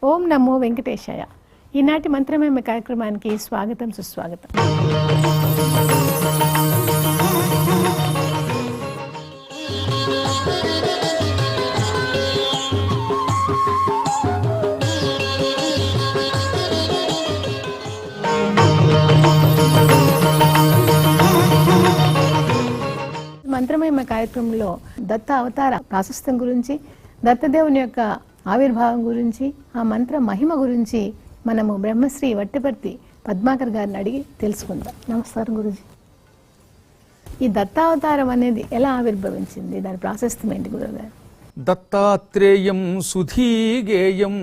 ఓం నమో వెంకటేశాయ. ఈనాటి మంత్రమేమ కార్యక్రమానికి స్వాగతం, సుస్వాగతం. మంత్రమేమ కార్యక్రమంలో దత్త అవతార ప్రాశస్త్యం గురించి, దత్తదేవుని యొక్క ఆవిర్భావం గురించి, ఆ మంత్ర మహిమ గురించి మనము బ్రహ్మశ్రీ వట్టిపర్తి పద్మాకర్ గారిని అడిగి తెలుసుకుందాం. నమస్కారం గురుజీ. ఈ దత్తావతారం అనేది ఎలా ఆవిర్భవించింది, దాని ప్రాశస్త్యం ఏంటి గురుగారు? దత్తాత్రేయం సుధీగేయం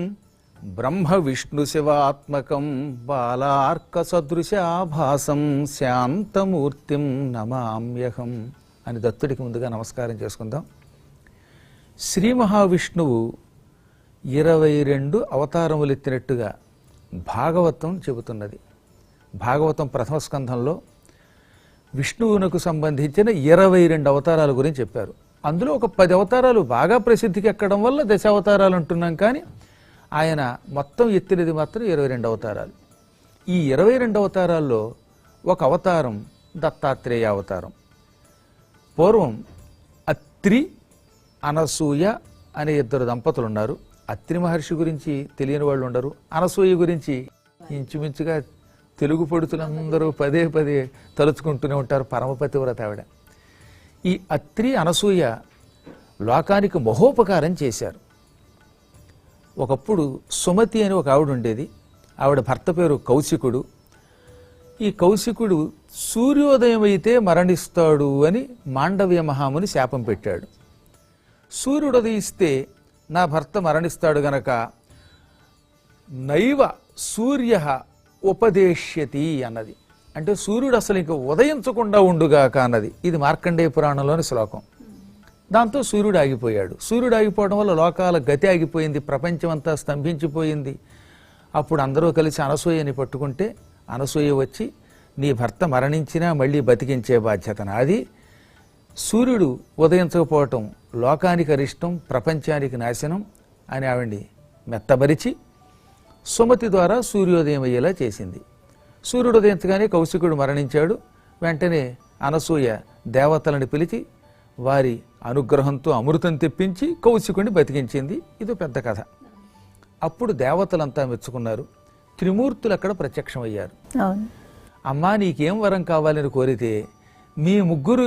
బ్రహ్మ విష్ణు శివాత్మకం బాలార్క సదృశాభాసం శాంతమూర్తిం నమామ్యహం అని దత్తుడికి ముందుగా నమస్కారం చేసుకుందాం. శ్రీ మహావిష్ణువు 22 అవతారములు ఎత్తినట్టుగా భాగవతం చెబుతున్నది. భాగవతం ప్రథమ స్కంధంలో విష్ణువునకు సంబంధించిన 22 అవతారాల గురించి చెప్పారు. అందులో ఒక 10 అవతారాలు బాగా ప్రసిద్ధికి ఎక్కడం వల్ల దశావతారాలు అంటున్నాం, కానీ ఆయన మొత్తం ఎత్తినది మాత్రం 22 అవతారాలు. ఈ 22 అవతారాల్లో ఒక అవతారం దత్తాత్రేయ అవతారం. పూర్వం అత్రి, అనసూయ అనే 2 దంపతులు ఉన్నారు. అత్రి మహర్షి గురించి తెలియని వాళ్ళు ఉండరు. అనసూయ గురించి ఇంచుమించుగా తెలుగు పడుతులందరూ పదే పదే తలుచుకుంటూనే ఉంటారు. పరమపతివ్రత ఆవిడ. ఈ అత్రి, అనసూయ లోకానికి మహోపకారం చేశారు. ఒకప్పుడు సుమతి అని ఒక ఆవిడ ఉండేది. ఆవిడ భర్త పేరు కౌశికుడు. ఈ కౌశికుడు సూర్యోదయం అయితే మరణిస్తాడు అని మాండవ్య మహాముని శాపం పెట్టాడు. సూర్యుడు ఉదయిస్తే నా భర్త మరణిస్తాడు గనక నైవ సూర్య ఉపదేశ్యతి అన్నది. అంటే సూర్యుడు అసలు ఇంక ఉదయించకుండా ఉండుగాక అన్నది. ఇది మార్కండేయ పురాణంలోని శ్లోకం. దాంతో సూర్యుడు ఆగిపోయాడు. సూర్యుడు ఆగిపోవడం వల్ల లోకాల గతి ఆగిపోయింది, ప్రపంచం అంతా స్తంభించిపోయింది. అప్పుడు అందరూ కలిసి అనసూయని పట్టుకుంటే అనసూయ వచ్చి, నీ భర్త మరణించినా మళ్ళీ బతికించే బాధ్యత నాది. సూర్యుడు ఉదయించకపోవటం లోకానికి అరిష్టం, ప్రపంచానికి నాశనం అని ఆవిడ్ని మెత్తబరిచి సుమతి ద్వారా సూర్యోదయం అయ్యేలా చేసింది. సూర్యుడు ఉదయించగానే కౌశికుడు మరణించాడు. వెంటనే అనసూయ దేవతలను పిలిచి వారి అనుగ్రహంతో అమృతం తెప్పించి కౌశికుడిని బతికించింది. ఇది పెద్ద కథ. అప్పుడు దేవతలంతా మెచ్చుకున్నారు. త్రిమూర్తులు అక్కడ ప్రత్యక్షమయ్యారు. అమ్మా, నీకేం వరం కావాలని కోరితే మీ ముగ్గురు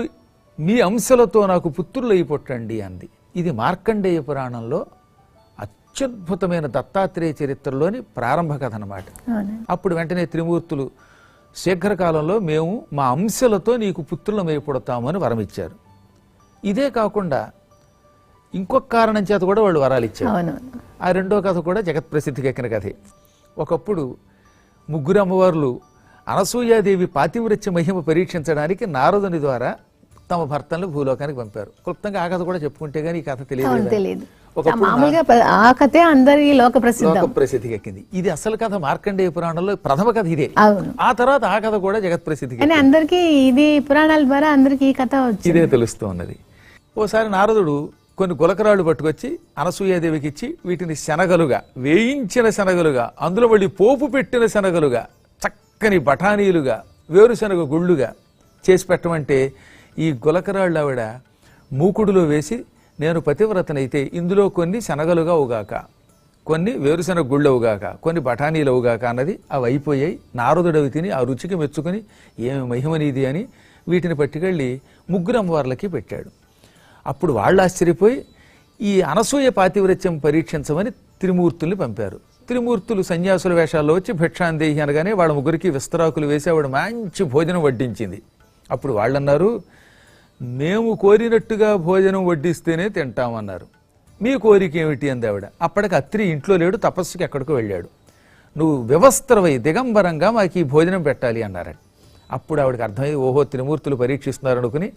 మీ అంశలతో నాకు పుత్రులు అయి పుట్టండి అంది. ఇది మార్కండేయ పురాణంలో అత్యద్భుతమైన దత్తాత్రేయ చరిత్రలోని ప్రారంభ కథ అన్నమాట. అప్పుడు వెంటనే త్రిమూర్తులు శీఘ్రకాలంలో మేము మా అంశలతో నీకు పుత్రులం అయి పుడతామని వరం ఇచ్చారు. ఇదే కాకుండా ఇంకొక కారణం చేత కూడా వాళ్ళు వరాలు ఇచ్చారు. ఆ రెండో కథ కూడా జగత్ ప్రసిద్ధికి ఎక్కిన కథే. ఒకప్పుడు ముగ్గురు అమ్మవార్లు అనసూయాదేవి పాతివ్రత్య మహిమ పరీక్షించడానికి నారదుని ద్వారా తమ భర్తలను భూలోకానికి పంపారు. క్లుప్తంగా ఆ కథ కూడా చెప్పుకుంటే గానీ ఈ కథ తెలియదు. లోక ప్రసిద్ధికి ఎక్కింది. ఇది అసలు కథ మార్కండేయ పురాణంలో ప్రథమ కథ ఇదే. ఆ తర్వాత ఆ కథ కూడా జగత్ ప్రసిద్ధికి, అందరికీ ఇది పురాణాల ద్వారా అందరికీ ఈ కథ ఇదే తెలుస్తూ ఉన్నది. ఓసారి నారదుడు కొన్ని గులకరాళ్ళు పట్టుకొచ్చి అనసూయాదేవికి ఇచ్చి, వీటిని శనగలుగా, వేయించిన శనగలుగా, అందులో మళ్ళీ పోపు పెట్టిన శనగలుగా, చక్కని బఠానీలుగా, వేరుశనగ గుళ్ళుగా చేసి పెట్టమంటే ఈ గులకరాళ్ళు ఆవిడ మూకుడులో వేసి, నేను పతివ్రతనైతే ఇందులో కొన్ని శనగలుగా అవుగాక, కొన్ని వేరుశనగ గుళ్ళు అవుగాక, కొన్ని బఠానీలు అవుగాక అన్నది. అవి అయిపోయాయి. నారదుడవి తిని ఆ రుచికి మెచ్చుకుని ఏమి మహిమనీది అని వీటిని పట్టుకెళ్ళి ముగ్గురు అమ్మవార్లకి పెట్టాడు. అప్పుడు వాళ్ళు ఆశ్చర్యపోయి ఈ అనసూయ పాతివ్రత్యం పరీక్షించమని త్రిమూర్తుల్ని పంపారు. త్రిమూర్తులు సన్యాసుల వేషాల్లో వచ్చి భిక్షాందేహి అనగానే వాళ్ళ ముగ్గురికి విస్తరాకులు వేసి ఆవిడ మంచి భోజనం వడ్డించింది. అప్పుడు వాళ్ళన్నారు, మేము కోరినట్టుగా భోజనం వడ్డిస్తేనే తింటామన్నారు. మీ కోరిక ఏమిటి అంది ఆవిడ. అప్పటికి అత్రి ఇంట్లో లేడు, తపస్సుకి ఎక్కడికో వెళ్ళాడు. నువ్వు వివస్త్రవై దిగంబరంగా మాకు ఈ భోజనం పెట్టాలి అన్నారట. అప్పుడు ఆవిడకి అర్థమయ్యి, ఓహో త్రిమూర్తులు పరీక్షిస్తున్నారు అనుకుని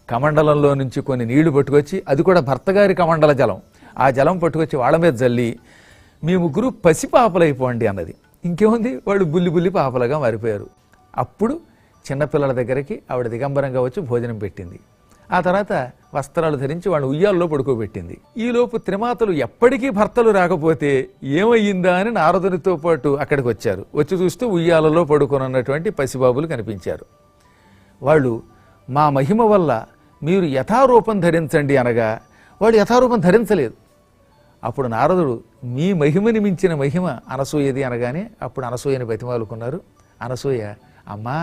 కమండలంలో నుంచి కొన్ని నీళ్లు పట్టుకొచ్చి, అది కూడా భర్తగారి కమండల జలం, ఆ జలం పట్టుకొచ్చి వాళ్ళ మీద జల్లి, మీ ముగ్గురు పసిపాపలైపోండి అన్నది. ఇంకేముంది, వాళ్ళు బుల్లి బుల్లి పాపలుగా మారిపోయారు. అప్పుడు చిన్నపిల్లల దగ్గరికి ఆవిడ దిగంబరంగా వచ్చి భోజనం పెట్టింది. ఆ తర్వాత వస్త్రాలు ధరించి వాళ్ళని ఉయ్యాల్లో పడుకోబెట్టింది. ఈలోపు త్రిమాతలు ఎప్పటికీ భర్తలు రాకపోతే ఏమయ్యిందా అని నారదునితో పాటు అక్కడికి వచ్చారు. వచ్చి చూస్తూ ఉయ్యాలలో పడుకొనున్నటువంటి పసిబాబులు కనిపించారు. వాళ్ళు మా మహిమ వల్ల మీరు యథారూపం ధరించండి అనగా వాడు యథారూపం ధరించలేదు. అప్పుడు నారదుడు మీ మహిమని మించిన మహిమ అనసూయది అనగానే అప్పుడు అనసూయని బతిమాలుకున్నారు. అనసూయ, అమ్మా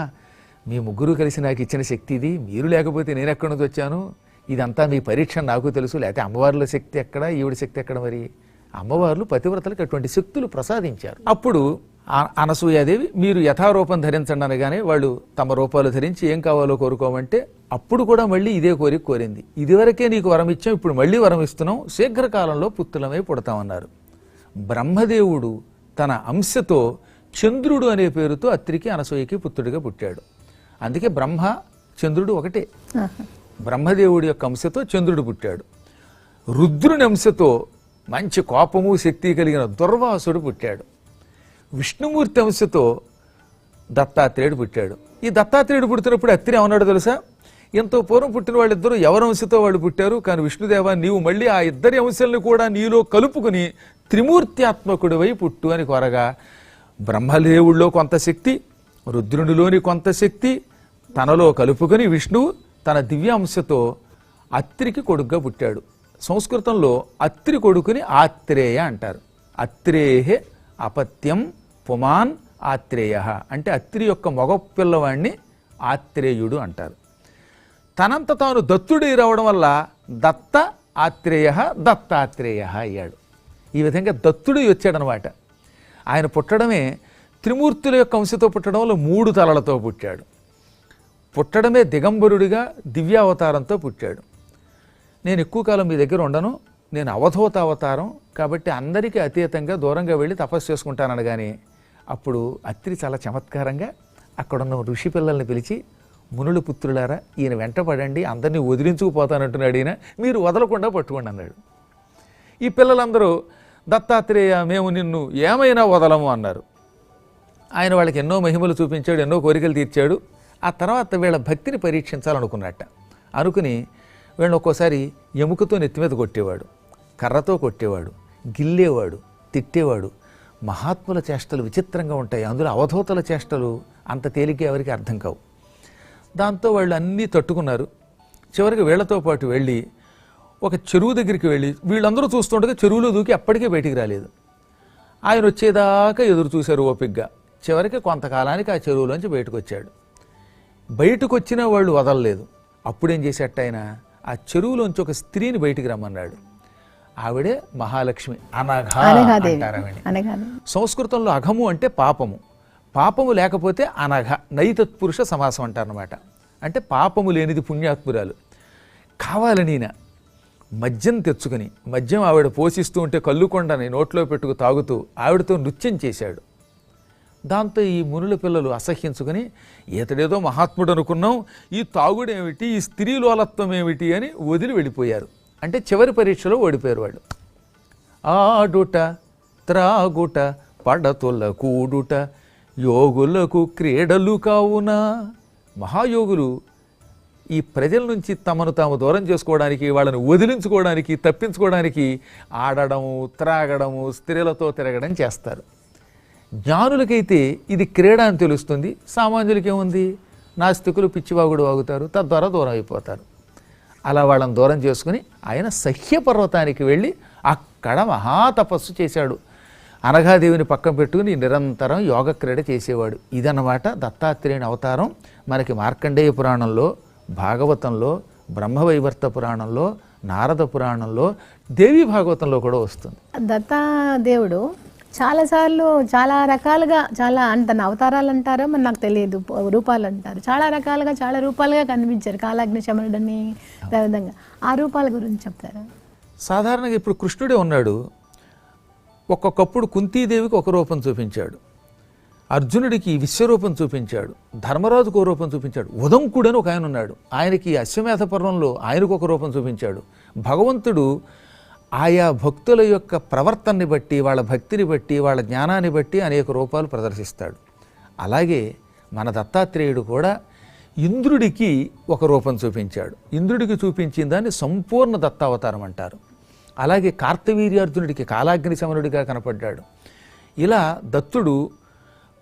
మీ ముగ్గురు కలిసి నాకు ఇచ్చిన శక్తి ఇది, మీరు లేకపోతే నేను ఎక్కడి నుంచి వచ్చాను, ఇదంతా మీ పరీక్ష నాకు తెలుసు, లేకపోతే అమ్మవార్ల శక్తి ఎక్కడ, ఈవిడ శక్తి ఎక్కడ, మరి అమ్మవార్లు పతివ్రతలకు అటువంటి శక్తులు ప్రసాదించారు. అప్పుడు అనసూయాదేవి మీరు యథారూపం ధరించండి అనగానే వాళ్ళు తమ రూపాలు ధరించి ఏం కావాలో కోరుకోమంటే అప్పుడు కూడా మళ్ళీ ఇదే కోరిక కోరింది. ఇదివరకే నీకు వరం ఇచ్చాం, ఇప్పుడు మళ్ళీ వరం ఇస్తున్నాం, శీఘ్రకాలంలో పుత్రులమై పుడతామన్నారు. బ్రహ్మదేవుడు తన అంశతో చంద్రుడు అనే పేరుతో అత్రికి అనసూయకి పుత్రుడిగా పుట్టాడు. అందుకే బ్రహ్మ చంద్రుడు ఒకటే. బ్రహ్మదేవుడి యొక్క అంశతో చంద్రుడు పుట్టాడు. రుద్రుని అంశతో మంచి కోపము శక్తి కలిగిన దుర్వాసుడు పుట్టాడు. విష్ణుమూర్తి అంశతో దత్తాత్రేయుడు పుట్టాడు. ఈ దత్తాత్రేయుడు పుట్టినప్పుడు అత్రి ఏమన్నాడు తెలుసా? ఎంతో పూర్వం పుట్టిన వాళ్ళిద్దరూ ఎవరి అంశతో వాళ్ళు పుట్టారు, కానీ విష్ణుదేవ నీవు మళ్ళీ ఆ ఇద్దరి అంశాలను కూడా నీలో కలుపుకుని త్రిమూర్త్యాత్మకుడివై పుట్టు అని కోరగా బ్రహ్మదేవుల్లో కొంత శక్తి, రుద్రునిలోని కొంత శక్తి తనలో కలుపుకొని విష్ణువు తన దివ్యాంశతో అత్రికి కొడుగ్గా పుట్టాడు. సంస్కృతంలో అత్రి కొడుకుని ఆత్రేయ అంటారు. అత్రేహే అపత్యం పుమాన్ ఆత్రేయ అంటే అత్రి యొక్క మగ పిల్లవాడిని ఆత్రేయుడు అంటారు. తనంత తాను దత్తుడై రావడం వల్ల దత్త ఆత్రేయ దత్తాత్రేయ అయ్యాడు. ఈ విధంగా దత్తుడై వచ్చాడనమాట. ఆయన పుట్టడమే త్రిమూర్తుల యొక్క అంశతో పుట్టడం వల్ల 3 తలలతో పుట్టాడు. పుట్టడమే దిగంబరుడిగా దివ్యావతారంతో పుట్టాడు. నేను ఎక్కువ కాలం మీ దగ్గర ఉండను, నేను అవధూత అవతారం కాబట్టి అందరికీ అతీతంగా దూరంగా వెళ్ళి తపస్సు చేసుకుంటాననగానే అప్పుడు అత్రి చాలా చమత్కారంగా అక్కడున్న ఋషి పిల్లల్ని పిలిచి, మునుల పుత్రులారా ఈయన వెంటపడండి, అందరినీ వదిలించుకుపోతానంటున్నాడు ఈయన, మీరు వదలకుండా పట్టుకోండి అన్నాడు. ఈ పిల్లలందరూ దత్తాత్రేయ మేము నిన్ను ఏమైనా వదలము అన్నారు. ఆయన వాళ్ళకి ఎన్నో మహిమలు చూపించాడు, ఎన్నో కోరికలు తీర్చాడు. ఆ తర్వాత వీళ్ళ భక్తిని పరీక్షించాలనుకున్నట్ట. అనుకుని వీళ్ళని ఒక్కోసారి ఎముకతో నెత్తి మీద కొట్టేవాడు, కర్రతో కొట్టేవాడు, గిల్లేవాడు, తిట్టేవాడు. మహాత్ముల చేష్టలు విచిత్రంగా ఉంటాయి, అందులో అవధూతల చేష్టలు అంత తేలిక ఎవరికి అర్థం కావు. దాంతో వాళ్ళు అన్నీ తట్టుకున్నారు. చివరికి వీళ్లతో పాటు వెళ్ళి ఒక చెరువు దగ్గరికి వెళ్ళి వీళ్ళందరూ చూస్తుండగా చెరువులో దూకి అప్పటికే బయటికి రాలేదు. ఆయన వచ్చేదాకా ఎదురు చూశారు ఓపిగ్గా. చివరికి కొంతకాలానికి ఆ చెరువులోంచి బయటకు వచ్చాడు. బయటకు వచ్చిన వాళ్ళు వదలలేదు. అప్పుడేం చేసేట ఆయన ఆ చెరువులోంచి ఒక స్త్రీని బయటికి రమ్మన్నాడు. ఆవిడే మహాలక్ష్మి, అనఘ అంటారు. సంస్కృతంలో అఘము అంటే పాపము, పాపము లేకపోతే అనఘ, నైతత్పురుష సమాసం అంటారనమాట. అంటే పాపము లేనిది పుణ్యాత్మురాలు. కావాలని మద్యం తెచ్చుకుని, మద్యం ఆవిడ పోషిస్తూ ఉంటే కల్లుకొండని నోట్లో పెట్టుకు తాగుతూ ఆవిడతో నృత్యం చేశాడు. దాంతో ఈ మునుల పిల్లలు అసహ్యించుకుని ఇతడేదో మహాత్ముడు అనుకున్నాం, ఈ తాగుడేమిటి, ఈ స్త్రీ లోలత్వం ఏమిటి అని వదిలి వెళ్ళిపోయారు. అంటే చివరి పరీక్షలో ఓడిపోయారు వాళ్ళు. ఆడుట త్రాగుట పడతుల కూడుట యోగులకు క్రీడలు కావున. మహాయోగులు ఈ ప్రజల నుంచి తమను తాము దూరం చేసుకోవడానికి, వాళ్ళని వదిలించుకోవడానికి, తప్పించుకోవడానికి ఆడడము, త్రాగడము, స్త్రీలతో తిరగడం చేస్తారు. జ్ఞానులకైతే ఇది క్రీడ అని తెలుస్తుంది. సామాన్యులకి ఏముంది, నాస్తికులు పిచ్చివాగుడు వాగుతారు, తద్వారా దూరం అయిపోతారు. అలా వాళ్ళని దూరం చేసుకుని ఆయన సహ్యపర్వతానికి వెళ్ళి అక్కడ మహాతపస్సు చేశాడు. అనఘాదేవిని పక్కన పెట్టుకుని నిరంతరం యోగక్రీడ చేసేవాడు. ఇదన్నమాట దత్తాత్రేయుని అవతారం. మనకి మార్కండేయ పురాణంలో, భాగవతంలో, బ్రహ్మవైవర్త పురాణంలో, నారద పురాణంలో, దేవీ భాగవతంలో కూడా వస్తుంది. దత్తాదేవుడు చాలాసార్లు చాలా రకాలుగా, చాలా తన అవతారాలు అంటారో మరి నాకు తెలియదు, రూపాలు అంటారు, చాలా రకాలుగా చాలా రూపాలుగా కనిపించారు. కాలాగ్ని శమనుడని విధంగా ఆ రూపాల గురించి చెప్తారా? సాధారణంగా ఇప్పుడు కృష్ణుడే ఉన్నాడు. ఒక్కొక్కప్పుడు కుంతీదేవికి ఒక రూపం చూపించాడు, అర్జునుడికి విశ్వరూపం చూపించాడు, ధర్మరాజుకు ఒక రూపం చూపించాడు, ఉదంకుడు అని ఒక ఆయన ఉన్నాడు, ఆయనకి అశ్వమేధ పర్వంలో ఆయనకు ఒక రూపం చూపించాడు. భగవంతుడు ఆయా భక్తుల యొక్క ప్రవర్తనని బట్టి, వాళ్ళ భక్తిని బట్టి, వాళ్ళ జ్ఞానాన్ని బట్టి అనేక రూపాలు ప్రదర్శిస్తాడు. అలాగే మన దత్తాత్రేయుడు కూడా ఇంద్రుడికి ఒక రూపం చూపించాడు. ఇంద్రుడికి చూపించిన దాన్ని సంపూర్ణ దత్తావతారం అంటారు. అలాగే కార్తవీర్యార్జునుడికి కాలాగ్ని శమనుడిగా కనపడ్డాడు. ఇలా దత్తుడు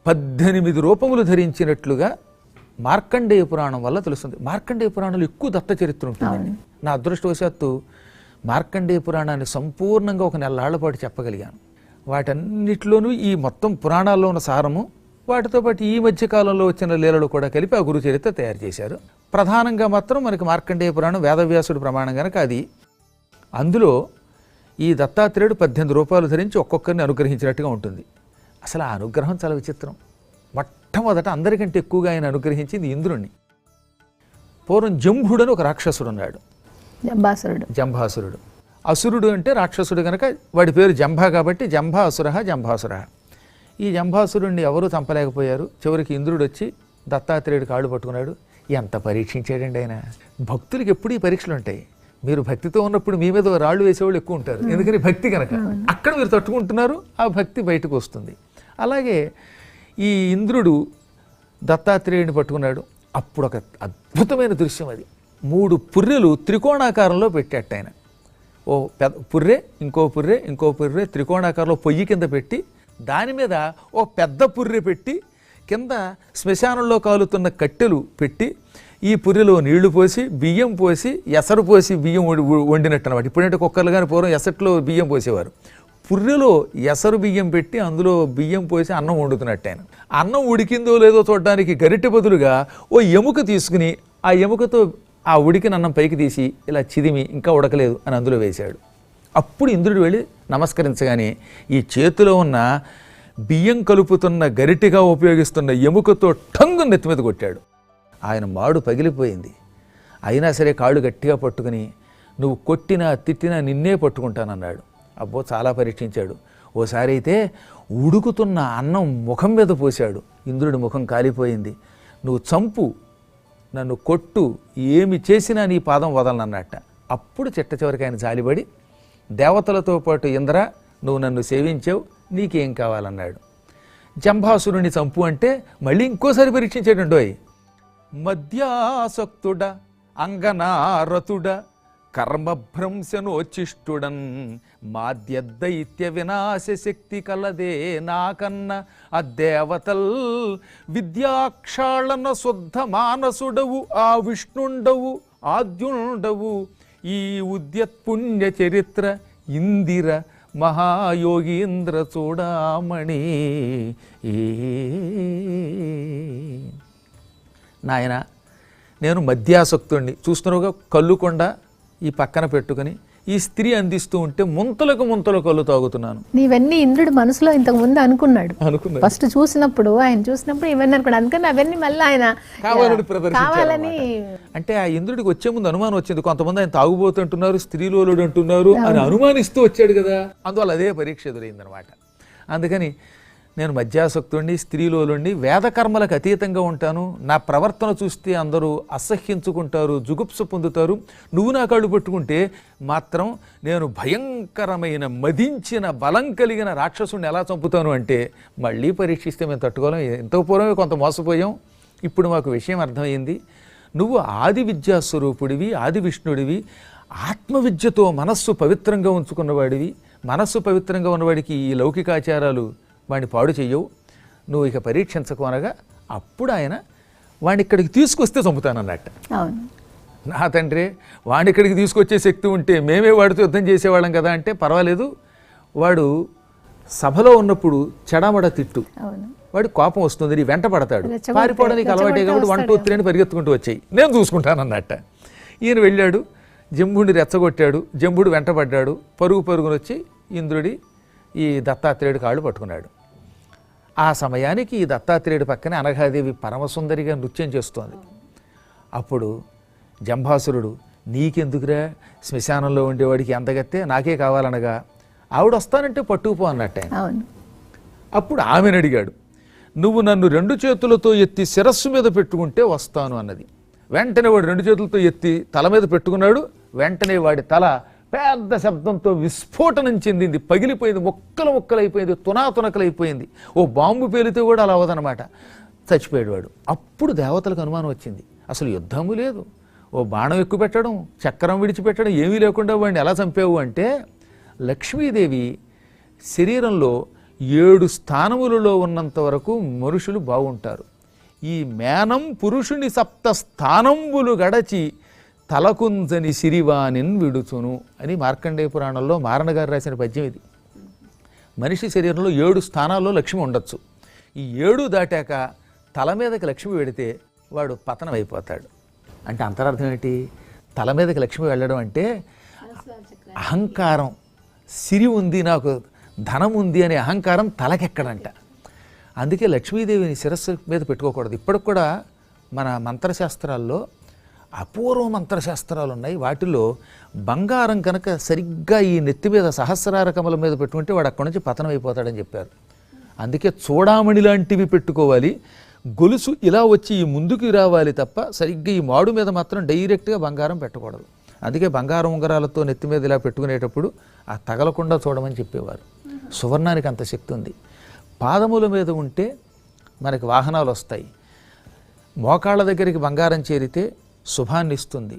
18 రూపములు ధరించినట్లుగా మార్కండేయ పురాణం వల్ల తెలుస్తుంది. మార్కండేయ పురాణంలో ఎక్కువ దత్త చరిత్ర ఉంటుందండి. నా అదృష్టవశాత్తు మార్కండేయ పురాణాన్ని సంపూర్ణంగా ఒక నెలలాళ్ల పాటు చెప్పగలిగాను. వాటన్నిటిలోనూ ఈ మొత్తం పురాణాల్లో ఉన్న సారము, వాటితో పాటు ఈ మధ్య కాలంలో వచ్చిన లీలలు కూడా కలిపి ఆ గురు చరిత్ర తయారు చేశారు. ప్రధానంగా మాత్రం మనకి మార్కండేయ పురాణం వేదవ్యాసుడు ప్రమాణం కనుక అది. అందులో ఈ దత్తాత్రేయుడు 18 రూపాయలు ధరించి ఒక్కొక్కరిని అనుగ్రహించినట్టుగా ఉంటుంది. అసలు ఆ అనుగ్రహం చాలా విచిత్రం. మొట్టమొదట అందరికంటే ఎక్కువగా ఆయన అనుగ్రహించింది ఇంద్రుణ్ణి. పూర్వం జంభుడని ఒక రాక్షసుడు ఉన్నాడు. జంభాసురుడు. అసురుడు అంటే రాక్షసుడు కనుక వాడి పేరు జంభా కాబట్టి జంభాసుర. ఈ జంభాసురుణ్ణి ఎవరూ చంపలేకపోయారు. చివరికి ఇంద్రుడు వచ్చి దత్తాత్రేయుడు కాళ్ళు పట్టుకున్నాడు. ఎంత పరీక్షించాడండి ఆయన. భక్తులకి ఎప్పుడు ఈ పరీక్షలు ఉంటాయి. మీరు భక్తితో ఉన్నప్పుడు మీ మీద రాళ్ళు వేసేవాళ్ళు ఎక్కువ ఉంటారు. ఎందుకని భక్తి కనుక. అక్కడ మీరు తట్టుకుంటున్నారు, ఆ భక్తి బయటకు వస్తుంది. అలాగే ఈ ఇంద్రుడు దత్తాత్రేయుడిని పట్టుకున్నాడు. అప్పుడు ఒక అద్భుతమైన దృశ్యం అది. 3 పుర్రెలు త్రికోణాకారంలో పెట్టేట ఆయన. ఓ పుర్రె, ఇంకో పుర్రె త్రికోణాకారంలో పొయ్యి కింద పెట్టి, దాని మీద ఓ పెద్ద పుర్రె పెట్టి, కింద శ్మశానంలో కాలుతున్న కట్టెలు పెట్టి, ఈ పుర్రెలో నీళ్లు పోసి, బియ్యం పోసి, ఎసరు పోసి బియ్యం వండినట్టు అనమాట. ఇప్పుడంటే కుక్కర్లు కానీ పూర్వం ఎసట్లో బియ్యం పోసేవారు. పుర్రెలో ఎసరు బియ్యం పెట్టి అందులో బియ్యం పోసి అన్నం వండుతున్నట్టు ఆయన. అన్నం ఉడికిందో లేదో చూడడానికి గరిటె బదులుగా ఓ ఎముక తీసుకుని ఆ ఎముకతో ఆ ఉడికిన అన్నం పైకి తీసి ఇలా చిదిమి ఇంకా ఉడకలేదు అని అందులో వేశాడు. అప్పుడు ఇంద్రుడు వెళ్ళి నమస్కరించగానే ఈ చేతిలో ఉన్న బియ్యం కలుపుతున్న గరిటెగా ఉపయోగిస్తున్న ఎముకతో టంగు నెత్తి మీద కొట్టాడు. ఆయన మాడు పగిలిపోయింది. అయినా సరే కాళ్ళు గట్టిగా పట్టుకుని, నువ్వు కొట్టినా తిట్టినా నిన్నే పట్టుకుంటానన్నాడు. అబ్బో చాలా పరీక్షించాడు. ఓసారి అయితే ఉడుకుతున్న అన్నం ముఖం మీద పోశాడు. ఇంద్రుడి ముఖం కాలిపోయింది. నువ్వు చంపు, నన్ను కొట్టు, ఏమి చేసినా నీ పాదం వదలనన్నట్ట. అప్పుడు చిట్ట చివరికి ఆయన జాలిపడి, దేవతలతో పాటు ఇంద్ర నువ్వు నన్ను సేవించావు, నీకేం కావాలన్నాడు. జంభాసురుని చంపు అంటే మళ్ళీ ఇంకోసారి పరీక్షించాడండోయ్. మధ్యాసక్తుడ అంగనారతుడ కర్మభ్రంశనోచిష్టుడన్ మాద్యదైత్య వినాశ శక్తి కలదే నాకన్న అదేవతల్ విద్యాక్షాళన శుద్ధ మానసుడవు ఆ విష్ణుండవు ఆద్యుండవు ఈ ఉద్యత్పుణ్య చరిత్ర ఇందిర మహాయోగీంద్ర చూడామణి. నాయన నేను మధ్యాసక్తుణ్ణి. చూస్తున్నావుగా కళ్ళుకొండ ఈ పక్కన పెట్టుకుని ఈ స్త్రీ అందిస్తూ ఉంటే ముంతలకు కళ్ళు తాగుతున్నాను. నీవన్నీ ఇంద్రుడు మనసులో ఇంతకు ముందు అనుకున్నాడు. ఫస్ట్ చూసినప్పుడు ఇవన్నీ అనుకున్నాడు. అందుకని అవన్నీ మళ్ళీ ఆయన కావాలని. అంటే ఆ ఇంద్రుడికి వచ్చే ముందు అనుమానం వచ్చింది. కొంతమంది ఆయన తాగుబోతుంటున్నారు, స్త్రీలోలుడు అంటున్నారు అని అనుమానిస్తూ వచ్చాడు కదా. అందువల్ల అదే పరీక్ష ఎదురైందనమాట. అందుకని నేను మధ్యాసక్తుడిని, స్త్రీలోలుండి, వేదకర్మలకు అతీతంగా ఉంటాను. నా ప్రవర్తన చూస్తే అందరూ అసహ్యించుకుంటారు, జుగుప్స పొందుతారు. నువ్వు నా కాళ్ళు పట్టుకుంటే మాత్రం నేను భయంకరమైన మదించిన బలం కలిగిన రాక్షసుడిని ఎలా చంపుతాను అంటే మళ్ళీ పరీక్షిస్తే మేము తట్టుకోలేం. ఎంతో పూర్వమే కొంత మోసపోయాం. ఇప్పుడు మాకు విషయం అర్థమైంది. నువ్వు ఆది విద్యాస్వరూపుడివి, ఆది విష్ణుడివి, ఆత్మవిద్యతో మనస్సు పవిత్రంగా ఉంచుకున్నవాడివి. మనస్సు పవిత్రంగా ఉన్నవాడికి ఈ లౌకికాచారాలు వాడిని పాడు చెయ్యవు, నువ్వు ఇక పరీక్షించకు అనగా అప్పుడు ఆయన వాడిని ఇక్కడికి తీసుకొస్తే చంపుతానన్నట్ట. నా తండ్రి వాడిని ఇక్కడికి తీసుకొచ్చే శక్తి ఉంటే మేమే వాడితో యుద్ధం చేసేవాళ్ళం కదా అంటే పర్వాలేదు. వాడు సభలో ఉన్నప్పుడు చెడమడ తిట్టు, వాడి కోపం వస్తుంది, వెంట పడతాడు, పారిపోవడానికి అలవాటే కాబట్టి 1 2 3 అని పరిగెత్తుకుంటూ వచ్చాయి, నేను చూసుకుంటానన్నట్ట. ఈయన వెళ్ళాడు, జంబుడిని రెచ్చగొట్టాడు, జంబుడు వెంటబడ్డాడు, పరుగునొచ్చి ఇంద్రుడి ఈ దత్తాత్రేయుడి కాళ్ళు పట్టుకున్నాడు. ఆ సమయానికి ఈ దత్తాత్రేయుడి పక్కనే అనఘాదేవి పరమసుందరిగా నృత్యం చేస్తోంది. అప్పుడు జంభాసురుడు, నీకెందుకురా శ్మశానంలో ఉండేవాడికి ఎంతగత్తే నాకే కావాలనగా ఆవిడ వస్తానంటే పట్టుకుపో అన్నట్టు ఆయన. అప్పుడు ఆమెను అడిగాడు, నువ్వు నన్ను 2 చేతులతో ఎత్తి శిరస్సు మీద పెట్టుకుంటే వస్తాను అన్నది. వెంటనే వాడు 2 చేతులతో ఎత్తి తల మీద పెట్టుకున్నాడు. వెంటనే వాడి తల పెద్ద శబ్దంతో విస్ఫోటనం చెందింది, పగిలిపోయింది, ముక్కలైపోయింది, తునాతునకలైపోయింది. ఓ బాంబు పేలితే కూడా అలా అవ్వదనమాట. చచ్చిపోయాడు వాడు. అప్పుడు దేవతలకు అనుమానం వచ్చింది, అసలు యుద్ధము లేదు, ఓ బాణం ఎక్కువ పెట్టడం, చక్రం విడిచిపెట్టడం ఏమీ లేకుండా వాడిని ఎలా చంపావు అంటే, లక్ష్మీదేవి శరీరంలో 7 స్థానములలో ఉన్నంత వరకు మనుషులు బాగుంటారు. ఈ మేనం పురుషుని 7 స్థానంబులు గడచి తలకుంజని సిరివానిన్ విడుచును అని మార్కండేయ పురాణంలో మారణ గారు రాసిన పద్యం ఇది. మనిషి శరీరంలో 7 స్థానాల్లో లక్ష్మి ఉండొచ్చు. ఈ 7 దాటాక తల మీదకి లక్ష్మి వెడితే వాడు పతనం అయిపోతాడు. అంటే అంతరార్థం ఏంటి? తల మీదకి లక్ష్మి వెళ్ళడం అంటే అహంకారం, సిరి ఉంది, నాకు ధనం ఉంది అనే అహంకారం తలకెక్కడంట. అందుకే లక్ష్మీదేవిని శిరస్సు మీద పెట్టుకోకూడదు. ఇప్పటికి కూడా మన మంత్రశాస్త్రాల్లో అపూర్వ మంత్రశాస్త్రాలు ఉన్నాయి. వాటిలో బంగారం కనుక సరిగ్గా ఈ నెత్తి మీద సహస్రార కమలం మీద పెట్టుకుంటే వాడు అక్కడి నుంచి పతనం అయిపోతాడని చెప్పారు. అందుకే చూడామణి లాంటివి పెట్టుకోవాలి. గొలుసు ఇలా వచ్చి ఈ ముందుకు రావాలి తప్ప సరిగ్గా ఈ మాడు మీద మాత్రం డైరెక్ట్గా బంగారం పెట్టకూడదు. అందుకే బంగారం ఉంగరాలతో నెత్తి మీద ఇలా పెట్టుకునేటప్పుడు ఆ తగలకుండా చూడమని చెప్పేవారు. సువర్ణానికి అంత శక్తి ఉంది. పాదముల మీద ఉంటే మనకి వాహనాలు వస్తాయి. మోకాళ్ళ దగ్గరికి బంగారం చేరితే శుభాన్ని ఇస్తుంది.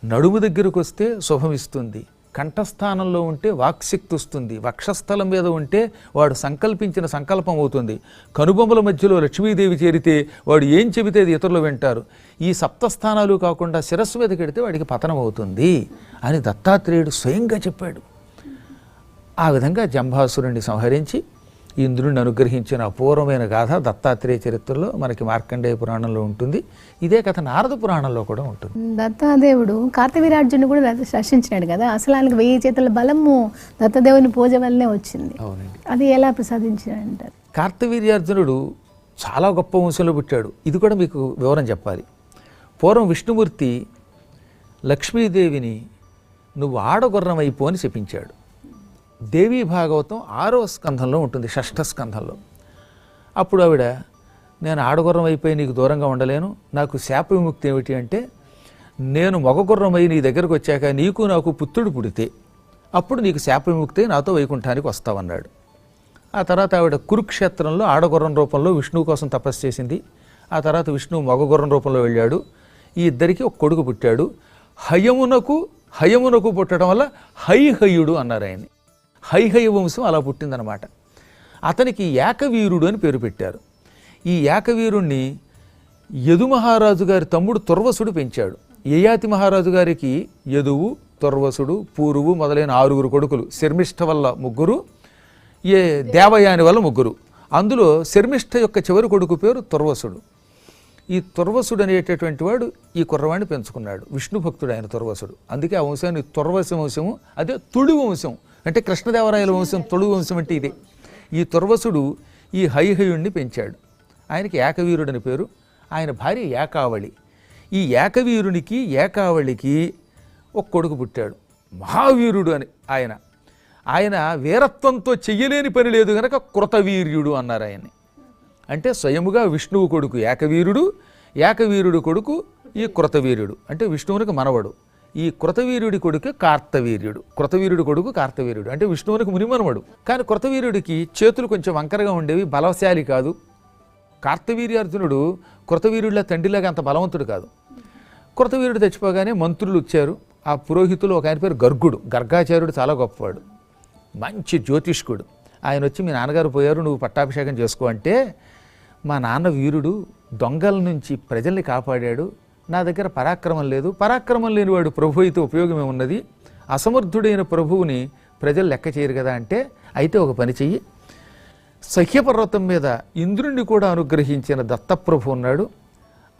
నడుము దగ్గరకు వస్తే శుభం ఇస్తుంది. కంఠస్థానంలో ఉంటే వాక్శక్తి వస్తుంది. వక్షస్థలం మీద ఉంటే వాడు సంకల్పించిన సంకల్పం అవుతుంది. కనుబొమ్మల మధ్యలో లక్ష్మీదేవి చేరితే వాడు ఏం చెబితే అది ఇతరులు వింటారు. ఈ 7 స్థానాలు కాకుండా శిరస్సు మీద కెడితే వాడికి పతనం అవుతుంది అని దత్తాత్రేయుడు స్వయంగా చెప్పాడు. ఆ విధంగా జంభాసురుణ్ణి సంహరించి ఇంద్రుడిని అనుగ్రహించిన అపూర్వమైన గాథ దత్తాత్రేయ చరిత్రలో మనకి మార్కండేయ పురాణంలో ఉంటుంది. ఇదే కథ నారద పురాణంలో కూడా ఉంటుంది. దత్తాదేవుడు కార్తవీర్యార్జునుడు కూడా రక్షించినాడు కదా. అసలు ఆయనకు 1000 చేతుల బలము దత్తదేవుని పూజ వల్లనే వచ్చింది. అవునండి. అది ఎలా ప్రసాదించాడంటారు? కార్తవీర్యార్జునుడు చాలా గొప్ప వంశంలో పుట్టాడు. ఇది కూడా మీకు వివరం చెప్పాలి. పూర్వం విష్ణుమూర్తి లక్ష్మీదేవిని నువ్వు ఆడగుర్రం అయిపో అని చెప్పించాడు. దేవీ భాగవతం 6వ స్కంధంలో ఉంటుంది, 6వ స్కంధంలో. అప్పుడు ఆవిడ, నేను ఆడగుర్రం అయిపోయి నీకు దూరంగా ఉండలేను, నాకు శాప విముక్తి ఏమిటి అంటే, నేను మగగుర్రమై నీ దగ్గరకు వచ్చాక నీకు నాకు పుత్రుడు పుడితే అప్పుడు నీకు శాప విముక్తి, నాతో వైకుంఠానికి వస్తావన్నాడు. ఆ తర్వాత ఆవిడ కురుక్షేత్రంలో ఆడగుర్రం రూపంలో విష్ణువు కోసం తపస్సు చేసింది. ఆ తర్వాత విష్ణువు మగగుర్రం రూపంలో వెళ్ళాడు. ఈ ఇద్దరికి ఒక కొడుకు పుట్టాడు. హయమునకు పుట్టడం వల్ల హైహయుడు అన్నారు ఆయన్ని. హైహయ వంశం అలా పుట్టిందనమాట. అతనికి ఏకవీరుడు అని పేరు పెట్టారు. ఈ ఏకవీరుణ్ణి యదు మహారాజు గారి తమ్ముడు తుర్వసుడు పెంచాడు. యయాతి మహారాజు గారికి యదువు, తుర్వసుడు, పూరువు మొదలైన 6 కొడుకులు. శర్మిష్ఠ వల్ల 3, దేవయాని వల్ల 3. అందులో శర్మిష్ఠ యొక్క చివరి కొడుకు పేరు తుర్వసుడు. ఈ తుర్వసుడు అనేటటువంటి వాడు ఈ కుర్రవాణ్ణి పెంచుకున్నాడు. విష్ణు భక్తుడు ఆయన తుర్వసుడు. అందుకే ఆ వంశాన్ని తుర్వశ వంశము, అదే తుడి వంశం అంటే కృష్ణదేవరాయల వంశం. తొడు వంశం అంటే ఇదే. ఈ తుర్వసుడు ఈ హైహయుణ్ణి పెంచాడు. ఆయనకి ఏకవీరుడు అని పేరు. ఆయన భార్య ఏకావళి. ఈ ఏకవీరునికి ఏకావళికి ఒక కొడుకు పుట్టాడు, మహావీరుడు అని ఆయన వీరత్వంతో చెయ్యలేని పని లేదు గనక కృతవీర్యుడు అన్నారు ఆయన్ని. అంటే స్వయముగా విష్ణువు కొడుకు ఏకవీరుడు, ఏకవీరుడు కొడుకు ఈ కృతవీర్యుడు అంటే విష్ణువునికి మనవడు. ఈ కృతవీర్యుడి కొడుకు కార్తవీర్యుడు. కృతవీర్యుడి కొడుకు కార్తవీర్యుడు అంటే విష్ణువునికి మునిమనవడు. కానీ కృతవీర్యుడికి చేతులు కొంచెం వంకరగా ఉండేవి, బలశాలి కాదు. కార్తవీర్యార్జునుడు కృతవీర్యుడిలా తండ్రిలాగా అంత బలవంతుడు కాదు. కృతవీర్యుడు చచ్చిపోగానే మంత్రులు వచ్చారు. ఆ పురోహితులు ఒక ఆయన పేరు గర్గాచార్యుడు, చాలా గొప్పవాడు, మంచి జ్యోతిష్కుడు. ఆయన వచ్చి, మీ నాన్నగారు పోయారు, నువ్వు పట్టాభిషేకం చేసుకో అంటే, మా నాన్న వీరుడు, దొంగల నుంచి ప్రజల్ని కాపాడాడు, నా దగ్గర పరాక్రమం లేదు, పరాక్రమం లేనివాడు ప్రభు అయితే ఉపయోగమే ఉన్నది, అసమర్థుడైన ప్రభువుని ప్రజలు లెక్క చేయరు కదా అంటే, అయితే ఒక పని చెయ్యి, సహ్యపర్వతం మీద ఇంద్రుణ్ణి కూడా అనుగ్రహించిన దత్తప్రభు ఉన్నాడు,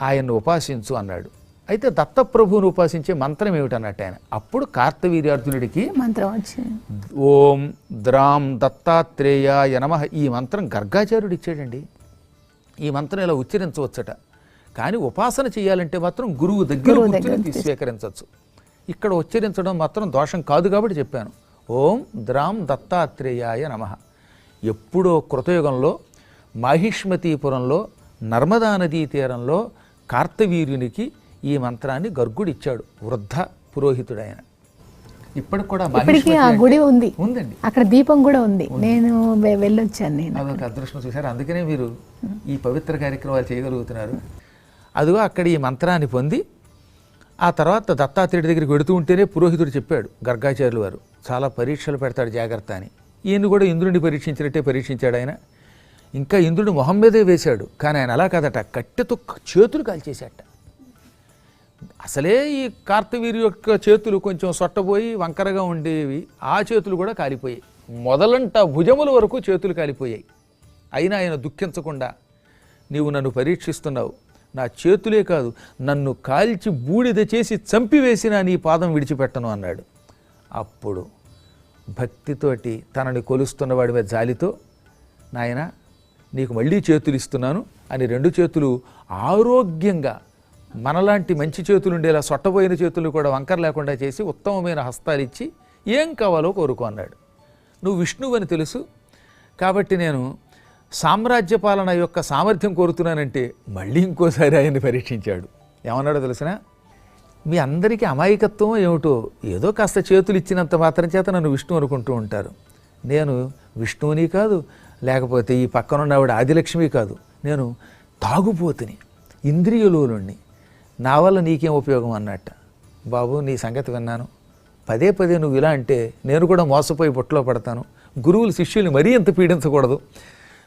ఆయన్ను ఉపాసించు అన్నాడు. అయితే దత్తప్రభువును ఉపాసించే మంత్రం ఏమిటన్నట్టు ఆయన. అప్పుడు కార్తవీర్యార్జునుడికి మంత్రం వచ్చింది. ఓం ద్రాం దత్తాత్రేయాయ నమః ఈ మంత్రం గర్గాచార్యుడు ఇచ్చాడండి. ఈ మంత్రం ఇలా ఉచ్చరించవచ్చట. కానీ ఉపాసన చేయాలంటే మాత్రం గురువు దగ్గర కూర్చొని స్వీకరించవచ్చు. ఇక్కడ ఉచ్చరించడం మాత్రం దోషం కాదు కాబట్టి చెప్పాను. ఓం ద్రాం దత్తాత్రేయాయ నమః. ఎప్పుడో కృతయుగంలో మాహిష్మతీపురంలో నర్మదా నదీ తీరంలో కార్తవీర్యునికి ఈ మంత్రాన్ని గర్గుడిచ్చాడు, వృద్ధ పురోహితుడు ఆయన. ఇప్పటికి కూడా ఆ గుడి ఉంది, ఉందండి, అక్కడ దీపం కూడా ఉంది. నేను వెళ్ళొచ్చాను. నేను అదొక అదృష్టం చూశారు. అందుకనే మీరు ఈ పవిత్ర కార్యక్రమాలు చేయగలుగుతున్నారు. అదిగో అక్కడ ఈ మంత్రాన్ని పొంది ఆ తర్వాత దత్తాత్రేయుడి దగ్గరికి వెడుతూ ఉంటేనే పురోహితుడు చెప్పాడు గర్గాచార్యులు వారు, చాలా పరీక్షలు పెడతాడు జాగ్రత్త అని. ఈయన కూడా ఇంద్రుడిని పరీక్షించినట్టే పరీక్షించాడు ఆయన. ఇంకా ఇంద్రుడు మొహం మీదే వేశాడు, కానీ ఆయన అలా కాదట, కట్టెతో చేతులు కాల్చేశాట. అసలే ఈ కార్తవీర్య యొక్క చేతులు కొంచెం సొట్టబోయి వంకరగా ఉండేవి, ఆ చేతులు కూడా కాలిపోయాయి. మొదలంట భుజముల వరకు చేతులు కాలిపోయాయి. అయినా ఆయన దుఃఖించకుండా, నీవు నన్ను పరీక్షిస్తున్నావు, నా చేతులే కాదు నన్ను కాల్చి బూడిద చేసి చంపివేసిన నీ పాదం విడిచిపెట్టను అన్నాడు. అప్పుడు భక్తితోటి తనని కొలుస్తున్న వాడి మీద జాలితో, నాయన నీకు మళ్ళీ చేతులు ఇస్తున్నాను అని 2 చేతులు ఆరోగ్యంగా మనలాంటి మంచి చేతులు ఉండేలా సొట్టబోయిన చేతులు కూడా వంకర లేకుండా చేసి ఉత్తమమైన హస్తాలు ఇచ్చి ఏం కావాలో కోరుకో అన్నాడు. నువ్వు విష్ణువు అని తెలుసు కాబట్టి నేను సామ్రాజ్య పాలన యొక్క సామర్థ్యం కోరుతున్నానంటే మళ్ళీ ఇంకోసారి ఆయన్ని పరీక్షించాడు. ఏమన్నాడో తెలిసిన, మీ అందరికీ అమాయకత్వం ఏమిటో, ఏదో కాస్త చేతులు ఇచ్చినంత మాత్రం చేత నన్ను విష్ణు అనుకుంటూ ఉంటారు. నేను విష్ణువుని కాదు, లేకపోతే ఈ పక్కనున్న ఆవిడ ఆదిలక్ష్మి కాదు, నేను తాగుపోతుని, ఇంద్రియలోలుణ్ణి, నా వల్ల నీకేం ఉపయోగం అన్నట్ట. బాబు నీ సంగతి విన్నాను, పదే పదే నువ్వు ఇలా అంటే నేను కూడా మోసపోయి బొట్టలో పడతాను, గురువులు శిష్యుల్ని మరీ ఎంత పీడించకూడదు,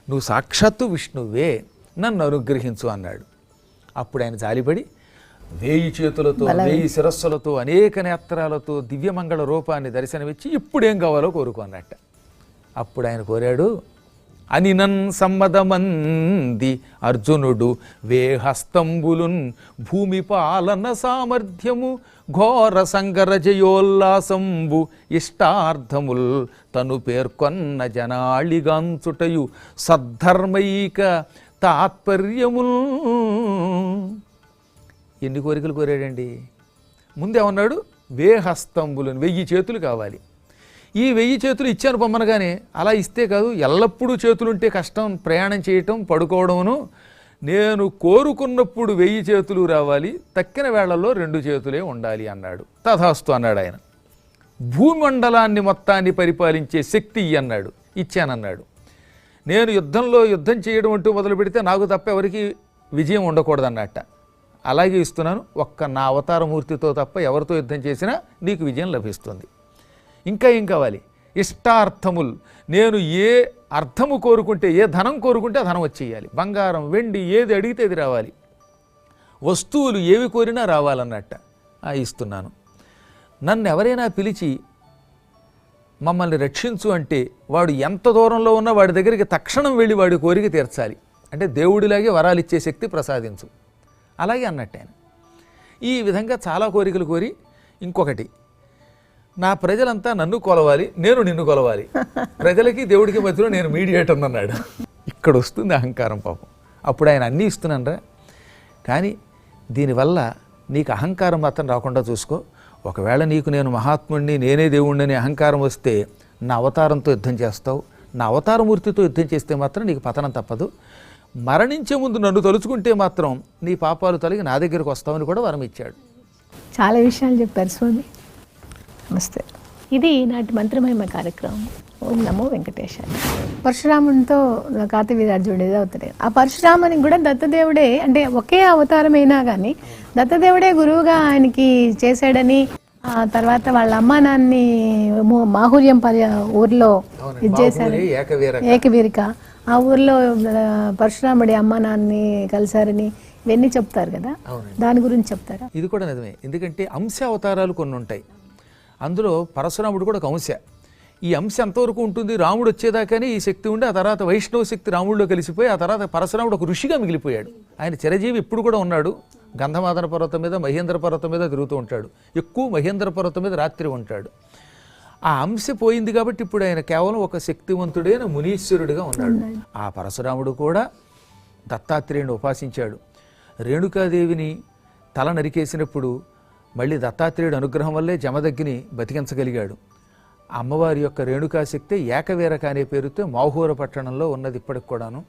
నువ్వు సాక్షాత్తు విష్ణువే, నన్ను అనుగ్రహించు అన్నాడు. అప్పుడు ఆయన జాలిపడి 1000 చేతులతో 1000 శిరస్సులతో అనేక నేత్రాలతో దివ్యమంగళ రూపాన్ని దర్శనమిచ్చి ఇప్పుడేం కావాలో కోరుకో అన్నట్ట. అప్పుడు ఆయన కోరాడు, అనినన్ సమ్మదమంది అర్జునుడు వేహస్తంబులున్ భూమి పాలన సామర్థ్యము ఘోర సంగర జయోల్లాసంబు ఇష్టార్థముల్ తను పేర్కొన్న జనాళిగాంచుటయు సద్ధర్మైక తాత్పర్యముల్. ఎన్ని కోరికలు కోరాడండి. ముందేమన్నాడు, వేహస్తంబులను 1000 చేతులు కావాలి. ఈ 1000 చేతులు ఇచ్చాను పొమ్మనగానే అలా ఇస్తే కాదు, ఎల్లప్పుడూ చేతులుంటే కష్టం ప్రయాణం చేయటం పడుకోవడమును, నేను కోరుకున్నప్పుడు 1000 చేతులు రావాలి, తక్కిన వేళల్లో 2 చేతులే ఉండాలి అన్నాడు. తథాస్తు అన్నాడు ఆయన. భూమండలాన్ని మొత్తాన్ని పరిపాలించే శక్తి అన్నాడు, ఇచ్చానన్నాడు. నేను యుద్ధం చేయడం అంటూ మొదలు పెడితే నాకు తప్ప ఎవరికి విజయం ఉండకూడదన్నట్ట. అలాగే ఇస్తున్నాను, ఒక్క నా అవతారమూర్తితో తప్ప ఎవరితో యుద్ధం చేసినా నీకు విజయం లభిస్తుంది. ఇంకా ఏం కావాలి, ఇష్టార్థములు, నేను ఏ అర్థము కోరుకుంటే, ఏ ధనం కోరుకుంటే ఆ ధనం వచ్చేయాలి, బంగారం వెండి ఏది అడిగితే అది రావాలి, వస్తువులు ఏవి కోరినా రావాలన్నట్ట. ఇస్తున్నాను. నన్ను ఎవరైనా పిలిచి మమ్మల్ని రక్షించు అంటే వాడు ఎంత దూరంలో ఉన్నా వాడి దగ్గరికి తక్షణం వెళ్ళి వాడి కోరిక తీర్చాలి, అంటే దేవుడిలాగే వరాలు ఇచ్చే శక్తి ప్రసాదించు, అలాగే అన్నట్టు ఆయన. ఈ విధంగా చాలా కోరికలు కోరి, ఇంకొకటి, నా ప్రజలంతా నన్ను కొలవాలి, నేను నిన్ను కొలవాలి, ప్రజలకి దేవుడికి మధ్యలో నేను మీడియేటర్ అన్నాడు. ఇక్కడ వస్తుంది అహంకారం పాపం. అప్పుడు ఆయన అన్నీ ఇస్తున్నానరా, కానీ దీనివల్ల నీకు అహంకారం మాత్రం రాకుండా చూసుకో. ఒకవేళ నీకు నేను మహాత్ముడిని, నేనే దేవుణ్ణి అహంకారం వస్తే నా అవతారంతో యుద్ధం చేస్తావు, నా అవతారమూర్తితో యుద్ధం చేస్తే మాత్రం నీకు పతనం తప్పదు, మరణించే ముందు నన్ను తలుచుకుంటే మాత్రం నీ పాపాలు తొలగి నా దగ్గరకు వస్తావని కూడా వరం ఇచ్చాడు. చాలా విషయాలు చెప్పారు స్వామి. నమస్తే. ఇది నాటి మంత్రమహిమ కార్యక్రమం. ఓం నమో వెంకటేశాయ. పరశురామునితో కార్తవీర్యార్జునుడు అవుతాడు. ఆ పరశురామునికి కూడా దత్తదేవుడే, అంటే ఒకే అవతారమైనా కానీ దత్తదేవుడే గురువుగా ఆయనకి చేశాడని, ఆ తర్వాత వాళ్ళ అమ్మా నాన్ని మాహుర్యం ఊర్లో ఇది చేశారు, ఏకవీరిక, ఆ ఊర్లో పరశురాముడి అమ్మా నాన్ని కలిశారని ఇవన్నీ చెప్తారు కదా, దాని గురించి చెప్తారా? ఇది కూడా నిజమే, ఎందుకంటే అంశ అవతారాలు కొన్ని ఉంటాయి, అందులో పరశురాముడు కూడా ఒక అంశ. ఈ అంశ ఎంతవరకు ఉంటుంది, రాముడు వచ్చేదాకానే ఈ శక్తి ఉండి, ఆ తర్వాత వైష్ణవ శక్తి రాముడిలో కలిసిపోయి, ఆ తర్వాత పరశురాముడు ఒక ఋషిగా మిగిలిపోయాడు. ఆయన చిరజీవి ఇప్పుడు కూడా ఉన్నాడు, గంధమాదన పర్వతం మీద మహేంద్ర పర్వతం మీద తిరుగుతూ ఉంటాడు, ఎక్కువ మహేంద్ర పర్వతం మీద రాత్రి ఉంటాడు. ఆ అంశ పోయింది కాబట్టి ఇప్పుడు ఆయన కేవలం ఒక శక్తివంతుడైన మునీశ్వరుడిగా ఉన్నాడు. ఆ పరశురాముడు కూడా దత్తాత్రేయుని ఉపాసించాడు. రేణుకాదేవిని తల నరికేసినప్పుడు మళ్ళీ దత్తాత్రేయుడు అనుగ్రహం వల్లే జమదగ్గిని బతికించగలిగాడు. అమ్మవారి యొక్క రేణుకాశక్తి ఏకవీరక అనే పేరుతో మాహూర పట్టణంలో ఉన్నది ఇప్పటికి కూడాను.